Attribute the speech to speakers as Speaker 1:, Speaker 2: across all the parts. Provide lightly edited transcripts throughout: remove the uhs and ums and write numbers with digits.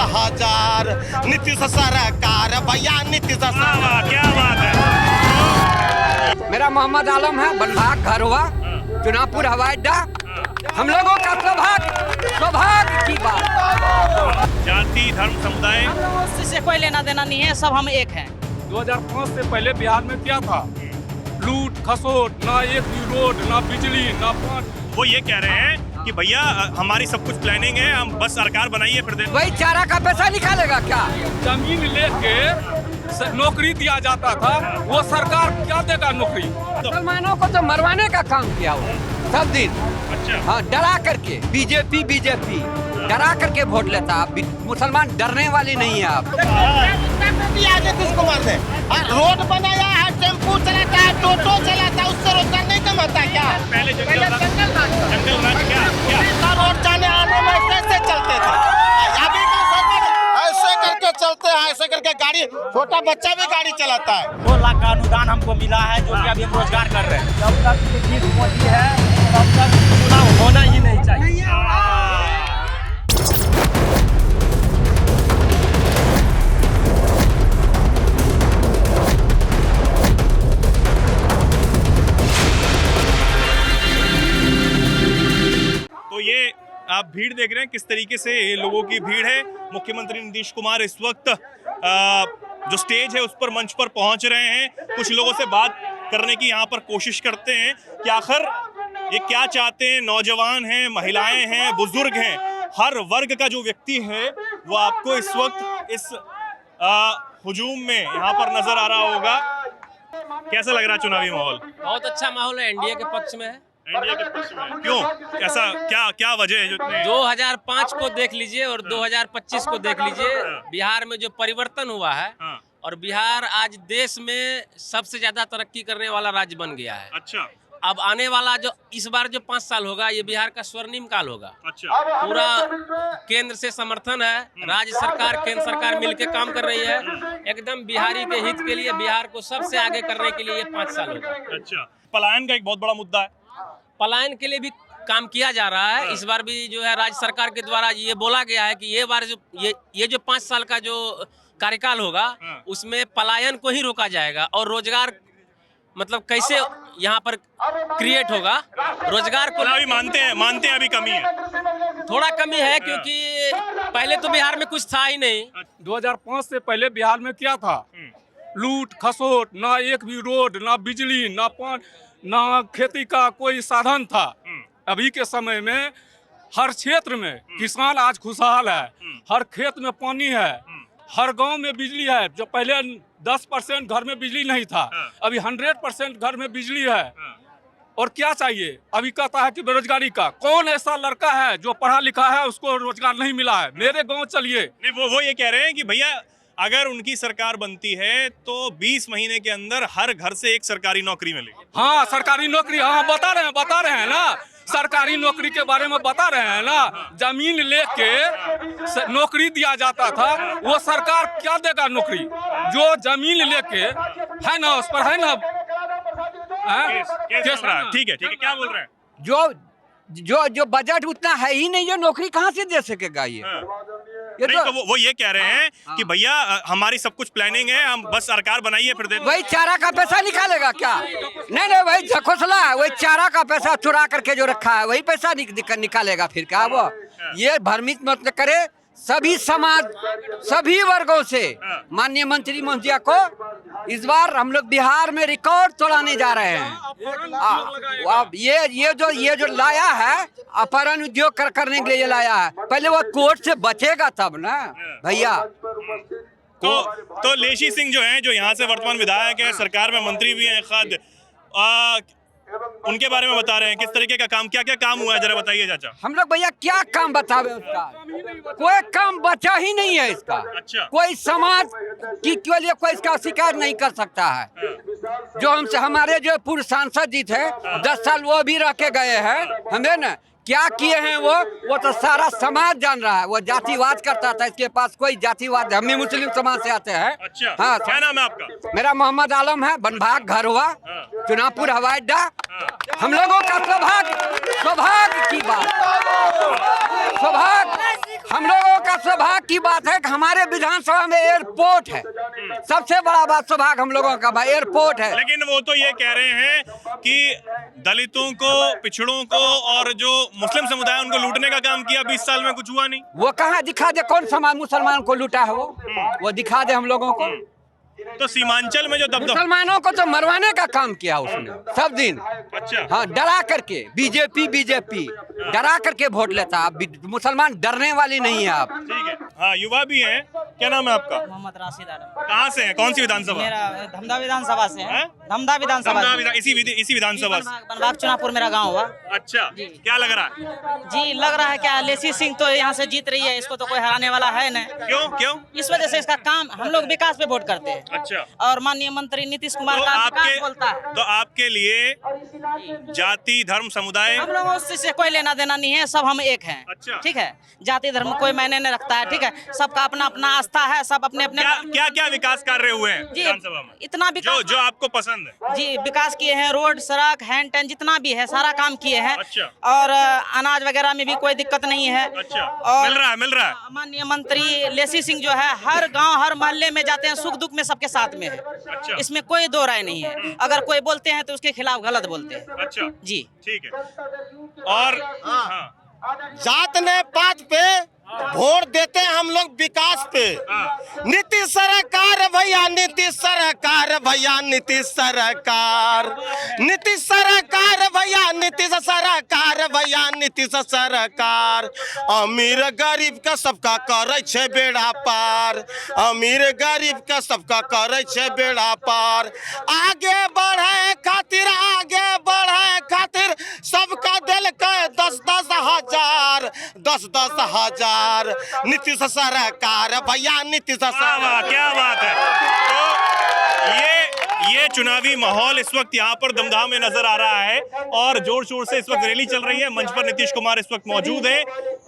Speaker 1: 10,000 नीतीश सरकार भैया नीतीश सरकार।
Speaker 2: क्या बात है।
Speaker 3: मेरा मोहम्मद आलम है, बनभाग घर हुआ, चुनापुर हवाई अड्डा। हम लोगों का सौभाग्य की बात।
Speaker 2: जाति धर्म समुदाय
Speaker 4: से कोई लेना देना नहीं है, सब हम एक हैं।
Speaker 5: 2005 से पहले बिहार में क्या था? लूट खसोट, ना एक भी रोड, ना बिजली, ना पानी।
Speaker 2: वो ये कह रहे हैं कि भैया हमारी सब कुछ प्लानिंग है, हम बस सरकार बनाइए फिर दे।
Speaker 3: वही चारा का पैसा निकालेगा क्या?
Speaker 5: जमीन लेके नौकरी दिया जाता था, वो सरकार क्या देगा नौकरी?
Speaker 3: मुसलमानों को तो मरवाने का काम किया हुआ सब दिन।
Speaker 2: अच्छा।
Speaker 3: हाँ, डरा करके बीजेपी डरा करके वोट लेता। आप मुसलमान डरने वाली नहीं है। आप
Speaker 1: नीतीश कुमार ने रोड बनाया है, टेम्पू चलाता है, टोटो चलाता है, उससे रोजगार नहीं कमाता क्या?
Speaker 2: पहले जंगल राज क्या
Speaker 1: रोड जाने आने में कैसे चलते थे? अभी का सरकार ऐसे करके चलते हैं, ऐसे करके गाड़ी, छोटा बच्चा भी गाड़ी चलाता है।
Speaker 6: 2 लाख का अनुदान हमको मिला है, जो कि अभी हम रोजगार कर रहे हैं। जब तक नीतीश मोदी है तब तक चुनाव होना ही नहीं चाहिए।
Speaker 2: तो ये आप भीड़ देख रहे हैं किस तरीके से लोगों की भीड़ है। मुख्यमंत्री नीतीश कुमार इस वक्त जो स्टेज है उस पर मंच पर पहुंच रहे हैं। कुछ लोगों से बात करने की यहाँ पर कोशिश करते हैं कि आखिर ये क्या चाहते हैं। नौजवान हैं, महिलाएं हैं, बुजुर्ग हैं, हर वर्ग का जो व्यक्ति है वो आपको इस वक्त इस हुजूम में यहाँ पर नजर आ रहा होगा। कैसा लग रहा है चुनावी माहौल?
Speaker 7: बहुत अच्छा माहौल है, एनडीए के पक्ष में है।
Speaker 2: एनडीए के पक्ष में क्यों? ऐसा क्या वजह है? जो
Speaker 7: 2005 को देख लीजिए और 2025 को देख लीजिए, बिहार में जो परिवर्तन हुआ है और बिहार आज देश में सबसे ज्यादा तरक्की करने वाला राज्य बन गया है।
Speaker 2: अच्छा।
Speaker 7: अब आने वाला जो इस बार जो 5 साल होगा, ये बिहार का स्वर्णिम काल होगा।
Speaker 2: अच्छा।
Speaker 7: पूरा केंद्र से समर्थन है, राज्य सरकार केंद्र सरकार मिलकर काम कर रही है। एकदम बिहारी के हित के लिए, बिहार को सबसे आगे करने के लिए ये 5 साल होगा।
Speaker 2: अच्छा। पलायन का एक बहुत बड़ा मुद्दा है।
Speaker 7: पलायन के लिए भी काम किया जा रहा है। इस बार भी जो है राज्य सरकार के द्वारा ये बोला गया है कि ये बार जो ये जो 5 साल का जो कार्यकाल होगा उसमें पलायन को ही रोका जाएगा और रोजगार मतलब कैसे यहाँ पर क्रिएट होगा, रोजगार को
Speaker 2: अभी मानते हैं अभी कमी है,
Speaker 7: थोड़ा कमी है, क्योंकि पहले तो बिहार में कुछ था ही नहीं।
Speaker 5: 2005 से पहले बिहार में क्या था? लूट खसोट, ना एक भी रोड, ना बिजली, ना पानी, ना खेती का कोई साधन था। अभी के समय में हर क्षेत्र में किसान आज खुशहाल है, हर खेत में पानी है, हर गांव में बिजली है। जो पहले 10% घर में बिजली नहीं था, अभी 100% घर में बिजली है। और क्या चाहिए? अभी कहता है कि बेरोजगारी का। कौन ऐसा लड़का है जो पढ़ा लिखा है उसको रोजगार नहीं मिला है? मेरे गाँव चलिए।
Speaker 2: नहीं, वो ये कह रहे हैं कि भैया अगर उनकी सरकार बनती है तो 20 महीने के अंदर हर घर से एक सरकारी नौकरी मिलेगी।
Speaker 5: हाँ, सरकारी नौकरी, हाँ बता रहे हैं ना, सरकारी नौकरी के बारे में बता रहे हैं ना। जमीन लेके नौकरी दिया जाता था, वो सरकार क्या देगा नौकरी? जो जमीन लेके है ना, उस पर है ना
Speaker 2: केस रहा है। ठीक है, क्या बोल रहे हैं?
Speaker 3: जो बजट उतना है ही नहीं, जो नौकरी कहाँ से दे सकेगा ये?
Speaker 2: नहीं, तो वो ये कह रहे हैं कि भैया हमारी सब कुछ प्लानिंग है, हम बस सरकार बनाइए फिर दे।
Speaker 3: वही चारा का पैसा निकालेगा क्या? नहीं, वही झकोसला है, वही चारा का पैसा चुरा करके जो रखा है वही पैसा निकालेगा फिर क्या? वो ये भ्रमित मत करे। सभी समाज, सभी वर्गों से माननीय मंत्री महोदया को इस बार हम लोग बिहार में रिकॉर्ड तोड़ाने जा रहे हैं। अब ये जो लाया है अपहरण उद्योग करने के लिए ये लाया है, पहले वो कोर्ट से बचेगा तब ना भैया।
Speaker 2: तो लेशी सिंह जो हैं, जो यहाँ से वर्तमान विधायक है, सरकार में मंत्री भी हैं खुद, उनके बारे में बता रहे हैं किस तरीके का काम, क्या काम हुआ है, जरा बताइए चाचा।
Speaker 3: हम लोग भैया क्या काम बतावे उसका? कोई काम बचा ही नहीं है इसका।
Speaker 2: अच्छा।
Speaker 3: कोई समाज की के लिए कोई इसका शिकायत नहीं कर सकता है। जो हमसे हमारे जो पूर्व सांसद जी थे 10 साल वो भी रह के गए हैं, हमें न क्या किए हैं वो तो सारा समाज जान रहा है। वो जातिवाद करता था, इसके पास कोई जातिवाद, हम भी मुस्लिम समाज से आते हैं।
Speaker 2: अच्छा।
Speaker 3: हाँ,
Speaker 2: क्या नाम है आपका?
Speaker 3: मेरा मोहम्मद आलम है, बनभाग घर हुआ, चुनापुर हवाई अड्डा। हम लोगों का सौभाग्य की बात, हम लोगों का सौभाग्य की बात है कि हमारे विधानसभा में एयरपोर्ट है। सबसे बड़ा बात सौभाग्य हम लोगों का एयरपोर्ट है।
Speaker 2: लेकिन वो तो ये कह रहे हैं कि दलितों को, पिछड़ों को और जो मुस्लिम समुदाय उनको लूटने का काम किया 20 साल में, कुछ हुआ नहीं।
Speaker 3: वो कहाँ दिखा दे, कौन समाज मुसलमान को लूटा है वो दिखा दे हम लोगों को।
Speaker 2: तो सीमांचल में जो दबदबा,
Speaker 3: मुसलमानों को तो मरवाने का काम किया उसने सब दिन।
Speaker 2: अच्छा,
Speaker 3: हाँ, डरा करके बीजेपी डरा करके वोट लेता। आप मुसलमान डरने वाली नहीं है आप।
Speaker 2: ठीक है। हाँ, युवा भी हैं। क्या नाम है आपका?
Speaker 4: मोहम्मद राशिद आलम।
Speaker 2: कहाँ से हैं? कौन सी विधानसभा?
Speaker 4: मेरा धमदा विधानसभा से है।
Speaker 2: हैं?
Speaker 4: धमदा विधानसभा से।
Speaker 2: इसी विधानसभा से।
Speaker 4: बनवाग चुनापुर मेरा गाँव हुआ।
Speaker 2: अच्छा, क्या लग रहा है?
Speaker 4: जी लग रहा है क्या लेसी सिंह तो यहाँ से जीत रही है, इसको तो कोई हराने वाला है नहीं।
Speaker 2: क्यों?
Speaker 4: इस वजह से इसका काम, हम लोग विकास पे वोट करते हैं।
Speaker 2: अच्छा,
Speaker 4: और माननीय मंत्री नीतीश कुमार
Speaker 2: तो
Speaker 4: का विकास बोलता है।
Speaker 2: तो आपके लिए जाति, धर्म, समुदाय,
Speaker 4: हम लोगों से कोई लेना देना नहीं है, सब हम एक हैं।
Speaker 2: अच्छा।
Speaker 4: ठीक है, जाति धर्म कोई मायने नहीं रखता है। ठीक है, सबका अपना अपना आस्था है, सब अपने अपने।
Speaker 2: क्या विकास कार्य हुए हैं
Speaker 4: जी
Speaker 2: विधानसभा में?
Speaker 4: इतना विकास
Speaker 2: जो आपको पसंद है।
Speaker 4: जी विकास किए हैं, रोड, सड़क, हैंड टैन जितना भी है सारा काम किए हैं।
Speaker 2: अच्छा।
Speaker 4: और अनाज वगैरह में भी कोई दिक्कत नहीं है।
Speaker 2: अच्छा,
Speaker 4: और
Speaker 2: मिल रहा है।
Speaker 4: माननीय मंत्री लेसी सिंह जो है हर गांव हर मोहल्ले में जाते हैं, सुख दुख में सबके साथ में है।
Speaker 2: अच्छा।
Speaker 4: इसमें कोई दो राय नहीं है। अगर कोई बोलते हैं तो उसके खिलाफ गलत बोलते हैं।
Speaker 2: अच्छा
Speaker 4: जी
Speaker 2: ठीक है। और हाँ,
Speaker 1: जात ने पात पे वोट देते हैं हम लोग विकास पे। नीतीश सरकार भैया, नीतीश सरकार भैया, नीतीश सरकार, नीतीश सरकार भैया, नीतीश सरकार भैया, नीतीश सरकार। अमीर गरीब का सबका करे छे बेड़ा पार, अमीर गरीब का सबका करे छे बेड़ा पार। आगे बढ़े खातिर, आगे बढ़े खातिर सबका दिल के 10-10 हजार, 10-10 हजार। नीतीश सरकार भैया, नीतीश सरकार।
Speaker 2: क्या बात है। तो ये चुनावी माहौल इस वक्त यहाँ पर दमदम में नजर आ रहा है और जोर शोर से इस वक्त रैली चल रही है। मंच पर नीतीश कुमार इस वक्त मौजूद है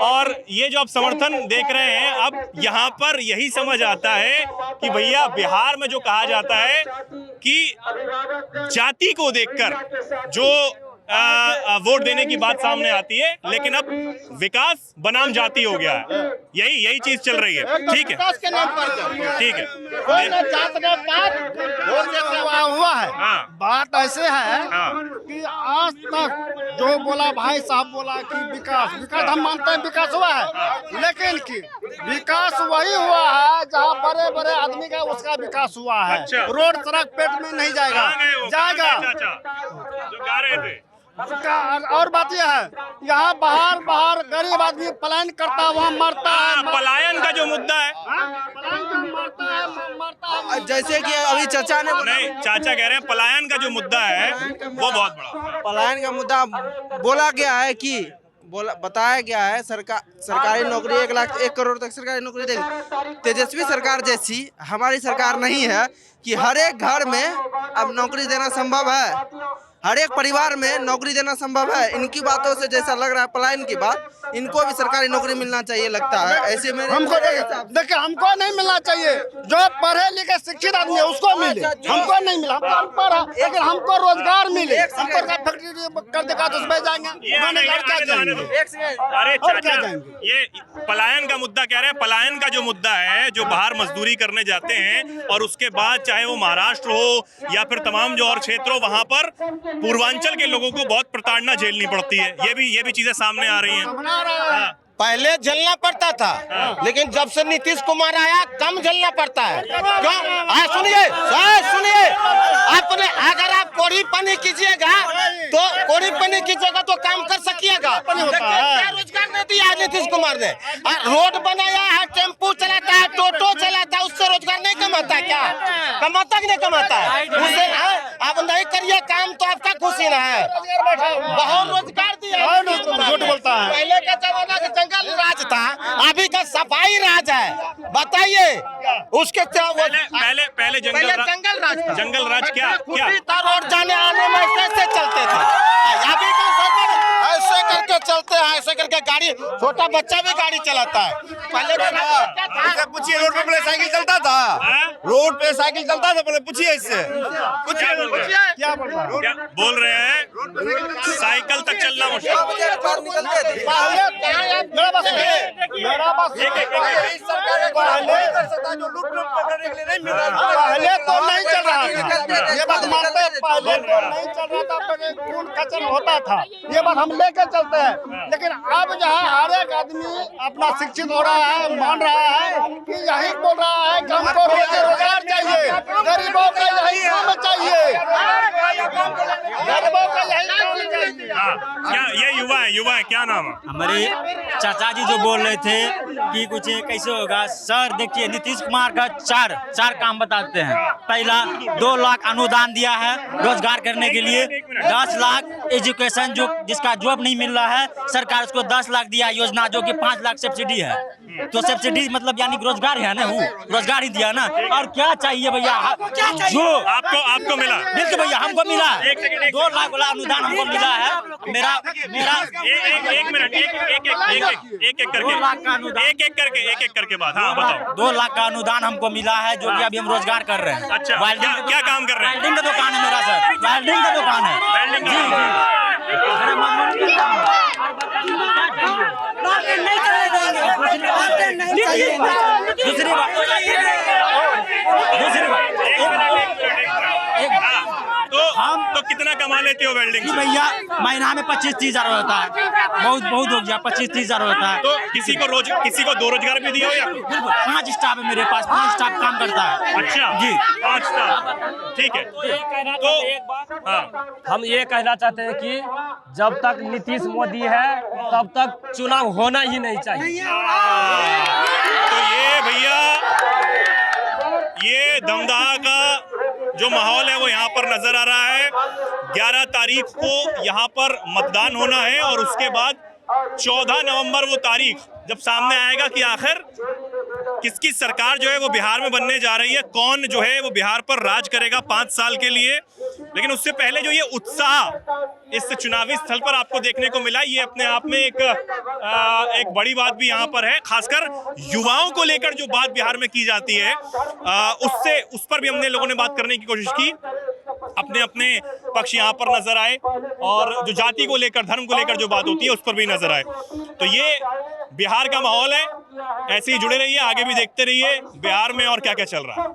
Speaker 2: और ये जो आप समर्थन देख रहे हैं, अब यहाँ पर यही समझ आता है कि भैया बिहार में जो कहा जाता है कि जाति को देखकर जो वोट देने की बात सामने आती है, लेकिन अब विकास बनाम जाति हो गया है। यही चीज चल रही है। ठीक है,
Speaker 1: विकास के नाम पर
Speaker 2: ठीक है।
Speaker 1: कोई ना जात ने पात वोट देते हुआ है।
Speaker 2: हाँ।
Speaker 1: बात ऐसे है
Speaker 2: हाँ।
Speaker 1: कि आज तक जो बोला भाई साहब बोला कि विकास हम मानते हैं विकास हुआ है, लेकिन कि विकास वही हुआ है जहाँ बड़े बड़े आदमी का उसका विकास हुआ है।
Speaker 2: अच्छा।
Speaker 1: रोड सड़क पेट में नहीं जाएगा,
Speaker 2: कहाँ गए वो?
Speaker 1: जाएगा।
Speaker 2: कहाँ गए चाचा जो गा रहे थे?
Speaker 1: और बात यह है, यहाँ बाहर गरीब आदमी पलायन करता है, वहाँ मरता है।
Speaker 2: पलायन का जो मुद्दा है,
Speaker 1: मरता है।
Speaker 8: जैसे कि अभी चाचा ने
Speaker 2: नहीं, चाचा कह रहे हैं पलायन का जो मुद्दा है वो बहुत बड़ा।
Speaker 8: पलायन का मुद्दा बोला गया है कि बताया गया है सरकारी नौकरी 1 करोड़ तक सरकारी नौकरी देंगे। तेजस्वी सरकार जैसी हमारी सरकार नहीं है कि हर एक घर में अब नौकरी देना संभव है, हर एक परिवार में नौकरी देना संभव है। इनकी बातों से जैसा लग रहा है पलायन की बात, इनको भी सरकारी नौकरी मिलना चाहिए लगता है। ऐसे में
Speaker 1: हमको देखिए, हमको नहीं मिलना चाहिए। जो पढ़े लिखे शिक्षित आदमी है उसको मिले, हमको नहीं मिला। हम अनपढ़ है, लेकिन हमको रोजगार मिले। हमको फैक्ट्री कर देगा तो उसमें जाएंगे।
Speaker 2: अरे चाचा, ये पलायन का मुद्दा कह रहे हैं। पलायन का जो मुद्दा है, जो बाहर मजदूरी करने जाते हैं और उसके बाद चाहे वो महाराष्ट्र हो या फिर तमाम जो और क्षेत्र हो, वहां पर पूर्वांचल के लोगों को बहुत प्रताड़ना झेलनी पड़ती है। ये भी चीजें सामने आ रही हैं।
Speaker 1: पहले झेलना पड़ता था, लेकिन जब से नीतीश कुमार आया कम झेलना पड़ता है। क्यों? सुनिए, आपने अगर आप कोड़ी पानी कीजिएगा तो काम कर सकिएगा। क्या रोजगार नहीं दिया नीतीश कुमार ने? रोड बनाया है, टेम्पू चलाता है, टोटो चलाता है, उससे रोजगार नहीं कमाता? क्या कमाता कि नहीं कमाता है? उससे आप नहीं करिए काम तो आपका खुशी ना है। बहुत रोजगार दिया। झूठ बोलता है। पहले का जमाना का जंगल राज था, अभी का सफाई राज है। बताइए उसके
Speaker 2: पहले जंगल राज था। जंगल राज क्या
Speaker 1: रोड जाने आने में कैसे चलते थे? अभी का ऐसे करके चलते हैं, ऐसे करके गाड़ी, छोटा बच्चा भी गाड़ी चलाता है। पहले पूछिए, रोड पे पहले साइकिल चलता था। रोड रोड पे साइकिल चलता था पहले, पूछिए इससे, पूछिए क्या
Speaker 2: क्या बोल रहे हैं? साइकिल तक चलना मुश्किल।
Speaker 1: पहले तो नहीं चल रहा था, ये बात मानते हैं, पहले तो नहीं चल रहा था, पहले खून खचर होता था, ये बात हम लेकर चलते हैं। लेकिन अब जहाँ हर एक आदमी अपना शिक्षित हो रहा है, मान रहा है कि यही बोल रहा है कि हमको रोजगार चाहिए, गरीबों का यही काम चाहिए, गरीबों का यही काम चाहिए।
Speaker 2: क्या ये युवा है क्या नाम है?
Speaker 6: हमारे चाचा जी जो बोल रहे थे कि कुछ कैसे होगा सर, देखिए नीतीश कुमार का चार काम बताते हैं। पहला 2 लाख अनुदान दिया है रोजगार करने के लिए, 10 लाख एजुकेशन जो जिसका जॉब नहीं मिल रहा है सरकार उसको 10 लाख दिया योजना, जो कि 5 लाख सब्सिडी है। तो सब्सिडी मतलब यानी रोजगार है ना, वो रोजगार ही दिया ना। और क्या चाहिए भैया जो
Speaker 2: आपको मिला?
Speaker 6: बिल्कुल भैया हमको मिला, 2 लाख वाला अनुदान हमको मिला है। मेरा
Speaker 2: एक मिनट, एक एक करके बात। हाँ बताओ।
Speaker 6: 2 लाख का अनुदान हमको मिला है, जो कि अभी हम रोजगार कर रहे हैं।
Speaker 2: अच्छा, क्या काम कर रहे हैं?
Speaker 6: वेल्डिंग का दुकान है मेरा सर, वेल्डिंग का दुकान है।
Speaker 2: वेल्डिंग का
Speaker 6: जी
Speaker 2: दुकान।
Speaker 6: मेरा मामूली काम है। दूसरी बात
Speaker 2: तो कितना कमा लेते हो वेल्डिंग
Speaker 6: कि
Speaker 2: से?
Speaker 6: भैया महीना में 25-30 हजार होता है, बहुत हो गया, 25-30 हजार होता है।
Speaker 2: तो किसी को दो रोजगार भी दिया हो या?
Speaker 6: बिल्कुल 5 स्टाफ है मेरे पास, 5 स्टाफ काम करता है।
Speaker 2: अच्छा
Speaker 6: जी
Speaker 2: 5 स्टाफ, ठीक है। तो हाँ,
Speaker 9: हम ये कहना चाहते हैं कि जब तक नीतीश मोदी है तब तक चुनाव होना ही नहीं चाहिए।
Speaker 2: तो ये भैया ये दमदहा का जो माहौल है वो यहाँ पर नजर आ रहा है। 11 तारीख को यहाँ पर मतदान होना है और उसके बाद 14 नवंबर वो तारीख जब सामने आएगा कि आखिर किसकी सरकार जो है वो बिहार में बनने जा रही है, कौन जो है वो बिहार पर राज करेगा 5 साल के लिए। लेकिन उससे पहले जो ये उत्साह इस चुनावी स्थल पर आपको देखने को मिला, ये अपने आप में एक बड़ी बात भी यहाँ पर है। खासकर युवाओं को लेकर जो बात बिहार में की जाती है उस पर भी हमने लोगों ने बात करने की कोशिश की। अपने अपने पक्ष यहाँ पर नजर आए और जो जाति को लेकर, धर्म को लेकर जो बात होती है उस पर भी नजर आए। तो ये बिहार का माहौल है, ऐसे ही जुड़े रहिए, आगे भी देखते रहिए बिहार में और क्या क्या चल रहा है।